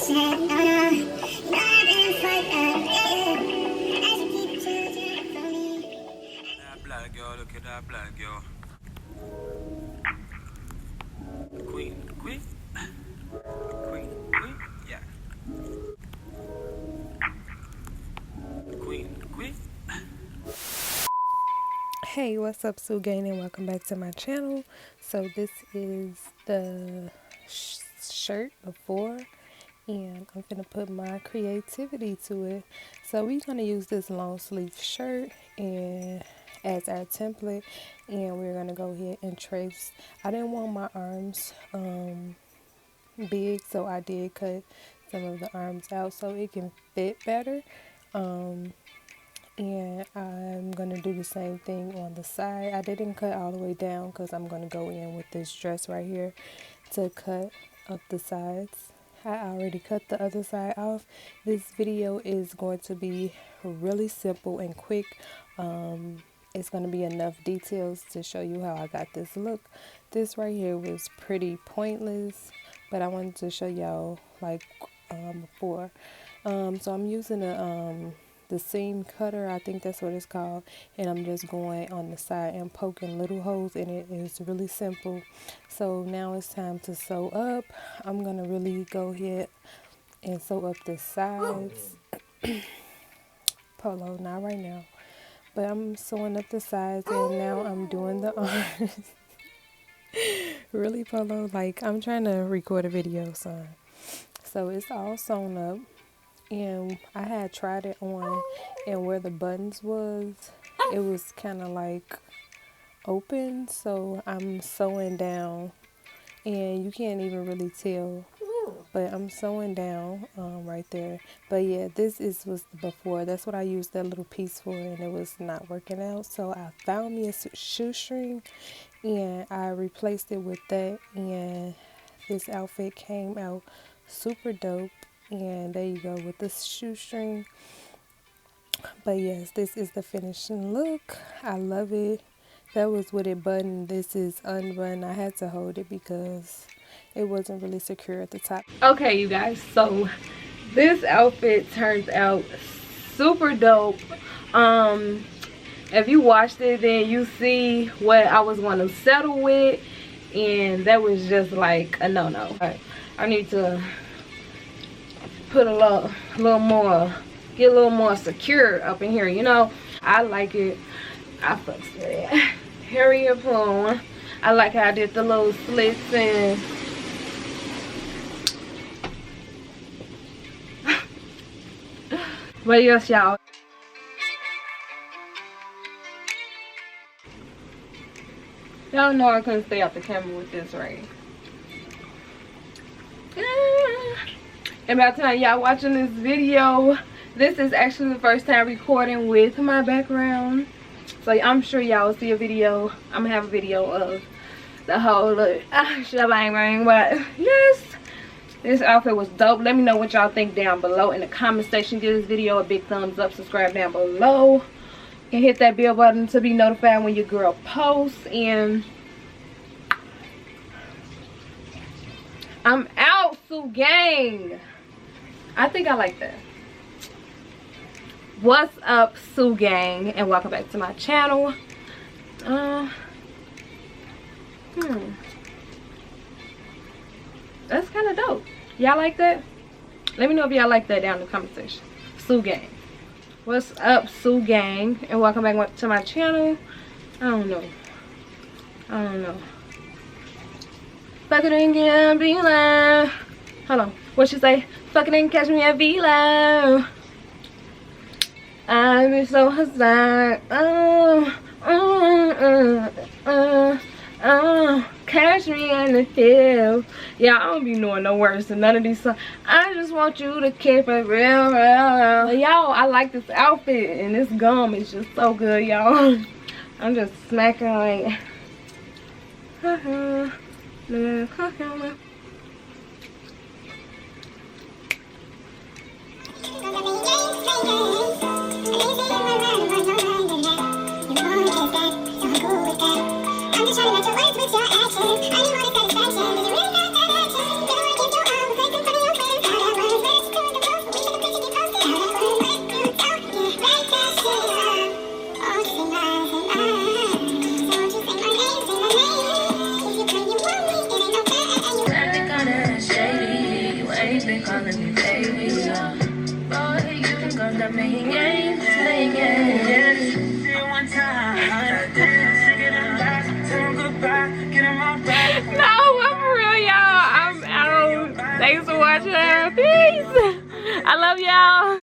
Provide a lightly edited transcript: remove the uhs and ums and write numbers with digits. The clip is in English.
Black girl, look at that black girl. Queen, yeah. Queen. Hey, what's up, Sue Gang, and welcome back to my channel. So this is the shirt before, and I'm gonna put my creativity to it. So we're gonna use this long sleeve shirt and as our template, and we're gonna go ahead and trace. I didn't want my arms big, so I did cut some of the arms out so it can fit better. And I'm going to do the same thing on the side. I didn't cut all the way down because I'm going to go in with this dress right here to cut up the sides. I already cut the other side off. This video is going to be really simple and quick. It's going to be enough details to show you how I got this look. This right here was pretty pointless, but I wanted to show y'all like before. So I'm using the seam cutter, I think that's what it's called, and I'm just going on the side and poking little holes in it. It's really simple. So now it's time to sew up. I'm gonna really go ahead and sew up the sides. Polo, not right now, but I'm sewing up the sides, and now I'm doing the arms. Really, Polo, like I'm trying to record a video, son. So it's all sewn up. And I had tried it on, and where the buttons was, it was kind of like open, so I'm sewing down, and you can't even really tell, but I'm sewing down right there. But yeah, this was before. That's what I used that little piece for, and it was not working out, so I found me a shoestring and I replaced it with that, and this outfit came out super dope. And there you go with the shoestring. But yes, this is the finishing look. I love it. That was with it buttoned. This is unbuttoned. I had to hold it because it wasn't really secure at the top. Okay, you guys, so this outfit turns out super dope. If you watched it, then you see what I was going to settle with, and that was just like a no-no. I need to put a little more, get a little more secure up in here, you know. I like it. I fucks with it. Harriet Plum. I like how I did the little slits and but yes, y'all. Y'all know I couldn't stay off the camera with this, right? And by the time y'all watching this video, this is actually the first time recording with my background. So I'm sure y'all will see a video. I'm gonna have a video of the whole look. Shebang bang. But yes, this outfit was dope. Let me know what y'all think down below in the comment section. Give this video a big thumbs up. Subscribe down below. And hit that bell button to be notified when your girl posts. And I'm out, Sue Gang. I think I like that. What's up, Sue Gang, and welcome back to my channel. That's kind of dope. Y'all like that? Let me know if y'all like that down in the comment section. Sue Gang. What's up, Sue Gang, and welcome back to my channel. I don't know. Fuck it and get be loud. Hold on. What she say? Fuck it and catch me at V-Low. I be so hostile. Catch me in the hill. Yeah, I don't be knowing no words to none of these songs. I just want you to keep it real. Y'all, I like this outfit, and this gum is just so good, y'all. I'm just smacking like been calling me baby. Boy, you can go stop making games, playing games. One time, No, I'm for real, y'all. I'm out. Thanks for watching. Peace. I love y'all.